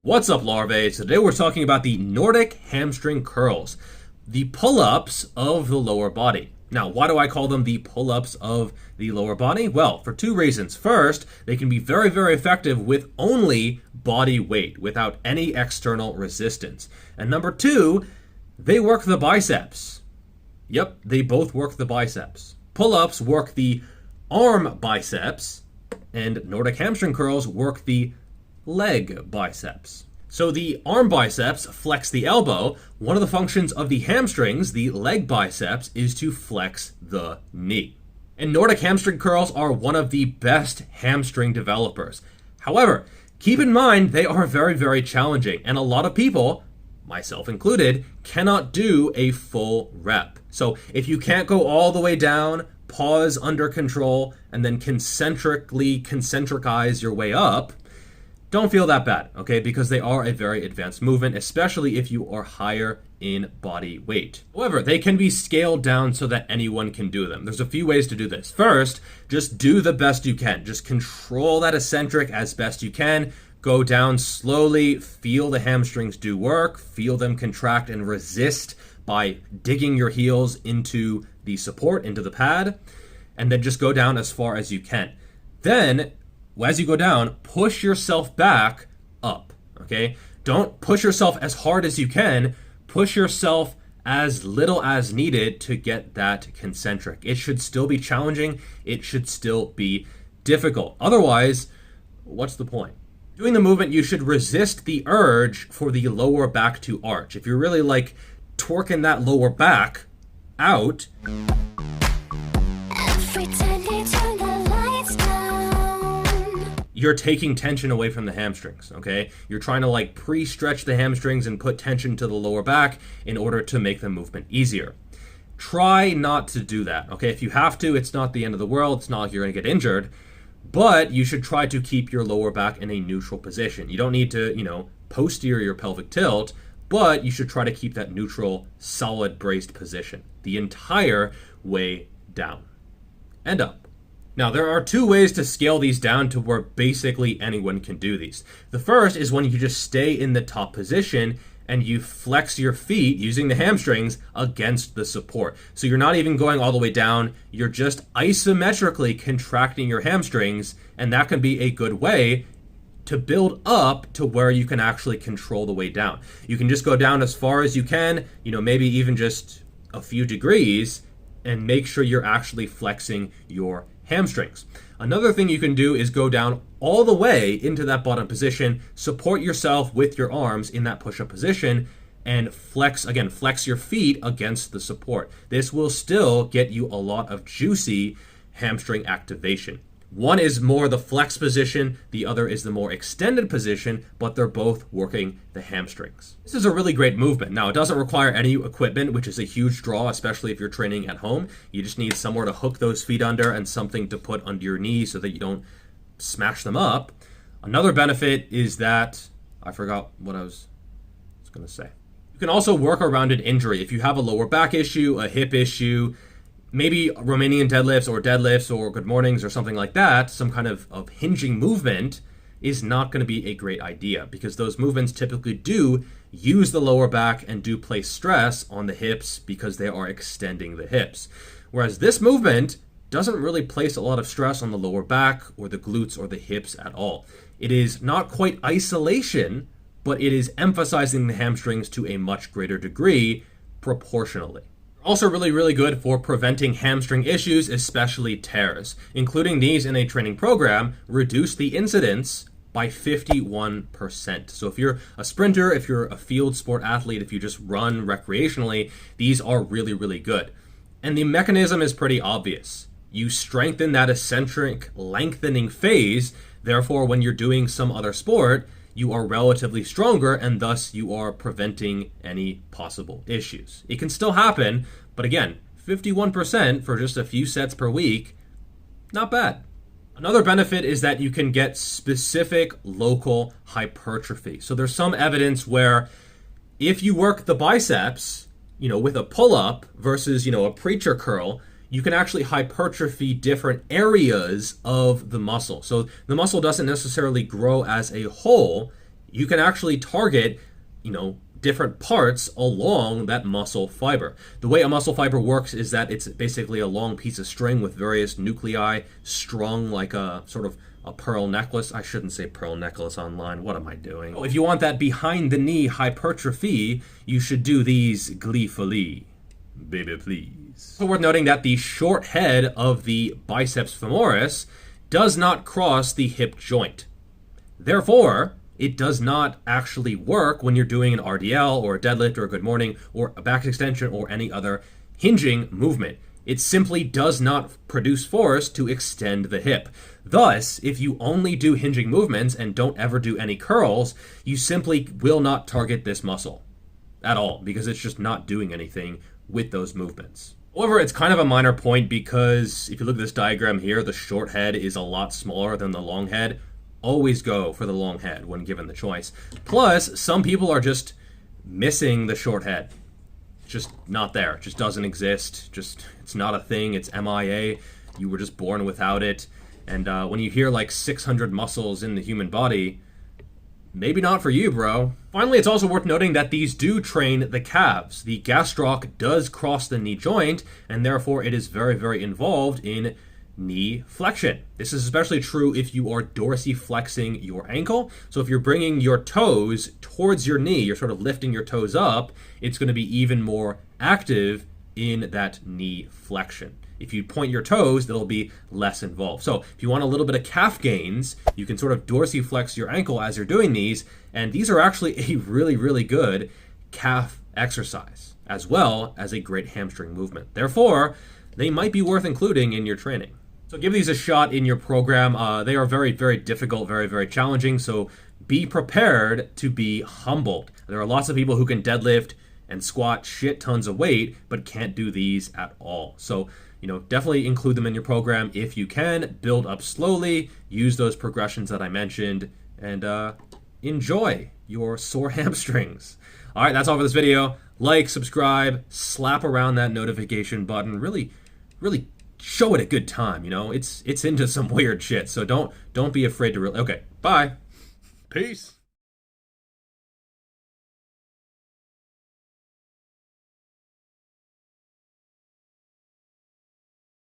What's up, larvae? So today we're talking about the Nordic hamstring curls, the pull-ups of the lower body. Now, why do I call them the pull-ups of the lower body? Well, for two reasons. First, they can be very, very effective with only body weight, without any external resistance. And number two, they work the biceps. Yep, they both work the biceps. Pull-ups work the arm biceps, and Nordic hamstring curls work the leg biceps. So the arm biceps flex the elbow. One of the functions of the hamstrings, the leg biceps, is to flex the knee. And Nordic hamstring curls are one of the best hamstring developers. However, keep in mind they are very, very challenging, and a lot of people, myself included, cannot do a full rep. So if you can't go all the way down, pause under control, and then concentricize your way up, don't feel that bad, okay? Because they are a very advanced movement, especially if you are higher in body weight. However, they can be scaled down so that anyone can do them. There's a few ways to do this. First, just do the best you can. Just control that eccentric as best you can. Go down slowly, feel the hamstrings do work, feel them contract and resist by digging your heels into the support, into the pad, and then just go down as far as you can. Then, as you go down, push yourself back up, okay? Don't push yourself as hard as you can. Push yourself as little as needed to get that concentric. It should still be challenging. It should still be difficult. Otherwise, what's the point? Doing the movement, you should resist the urge for the lower back to arch. If you're really like twerking that lower back out, you're taking tension away from the hamstrings, okay? You're trying to like pre-stretch the hamstrings and put tension to the lower back in order to make the movement easier. Try not to do that, okay? If you have to, it's not the end of the world. It's not like you're gonna get injured, but you should try to keep your lower back in a neutral position. You don't need to, posterior pelvic tilt, but you should try to keep that neutral, solid braced position the entire way down and up. Now, there are two ways to scale these down to where basically anyone can do these. The first is when you just stay in the top position and you flex your feet using the hamstrings against the support. So you're not even going all the way down, you're just isometrically contracting your hamstrings, and that can be a good way to build up to where you can actually control the way down. You can just go down as far as you can, maybe even just a few degrees, and make sure you're actually flexing your hamstrings. Another thing you can do is go down all the way into that bottom position, support yourself with your arms in that push-up position, and flex your feet against the support. This will still get you a lot of juicy hamstring activation. One is more the flex position, the other is the more extended position, but they're both working the hamstrings. This is a really great movement. Now, it doesn't require any equipment, which is a huge draw, especially if you're training at home. You just need somewhere to hook those feet under and something to put under your knees so that you don't smash them up. Another benefit is that, I forgot what I was going to say. You can also work around an injury. If you have a lower back issue, a hip issue, maybe Romanian deadlifts or good mornings or something like that, some kind of hinging movement is not going to be a great idea, because those movements typically do use the lower back and do place stress on the hips because they are extending the hips. Whereas this movement doesn't really place a lot of stress on the lower back or the glutes or the hips at all. It is not quite isolation, but it is emphasizing the hamstrings to a much greater degree proportionally. Also really, really good for preventing hamstring issues, especially tears. Including these in a training program, reduce the incidence by 51%. So if you're a sprinter, if you're a field sport athlete, if you just run recreationally, these are really, really good. And the mechanism is pretty obvious. You strengthen that eccentric lengthening phase. Therefore, when you're doing some other sport, you are relatively stronger, and thus you are preventing any possible issues. It can still happen, but again, 51% for just a few sets per week, not bad. Another benefit is that you can get specific local hypertrophy. So there's some evidence where if you work the biceps, with a pull-up versus, a preacher curl, you can actually hypertrophy different areas of the muscle. So the muscle doesn't necessarily grow as a whole. you can actually target, different parts along that muscle fiber. The way a muscle fiber works is that it's basically a long piece of string with various nuclei strung like a sort of a pearl necklace. I shouldn't say pearl necklace online. What am I doing? If you want that behind the knee hypertrophy, you should do these gleefully. Baby, please. So worth noting that the short head of the biceps femoris does not cross the hip joint. Therefore, it does not actually work when you're doing an RDL or a deadlift or a good morning or a back extension or any other hinging movement. It simply does not produce force to extend the hip. Thus, if you only do hinging movements and don't ever do any curls, you simply will not target this muscle at all because it's just not doing anything with those movements. However, it's kind of a minor point because if you look at this diagram here, the short head is a lot smaller than the long head. Always go for the long head when given the choice. Plus, some people are just missing the short head. It's just not there. It just doesn't exist. It's not a thing. It's MIA. You were just born without it. And when you hear like 600 muscles in the human body, maybe not for you, bro. Finally, it's also worth noting that these do train the calves. The gastroc does cross the knee joint, and therefore it is very, very involved in knee flexion. This is especially true if you are dorsiflexing your ankle. So if you're bringing your toes towards your knee, you're sort of lifting your toes up, it's going to be even more active in that knee flexion. If you point your toes, that'll be less involved. So if you want a little bit of calf gains, you can sort of dorsiflex your ankle as you're doing these, and these are actually a really, really good calf exercise, as well as a great hamstring movement. Therefore, they might be worth including in your training. So give these a shot in your program. They are very, very difficult, very, very challenging. So be prepared to be humbled. There are lots of people who can deadlift and squat shit tons of weight, but can't do these at all. So, definitely include them in your program if you can. Build up slowly, use those progressions that I mentioned, and enjoy your sore hamstrings. All right, that's all for this video. Like, subscribe, slap around that notification button. Really, really show it a good time, It's into some weird shit, so don't be afraid to Okay, bye. Peace.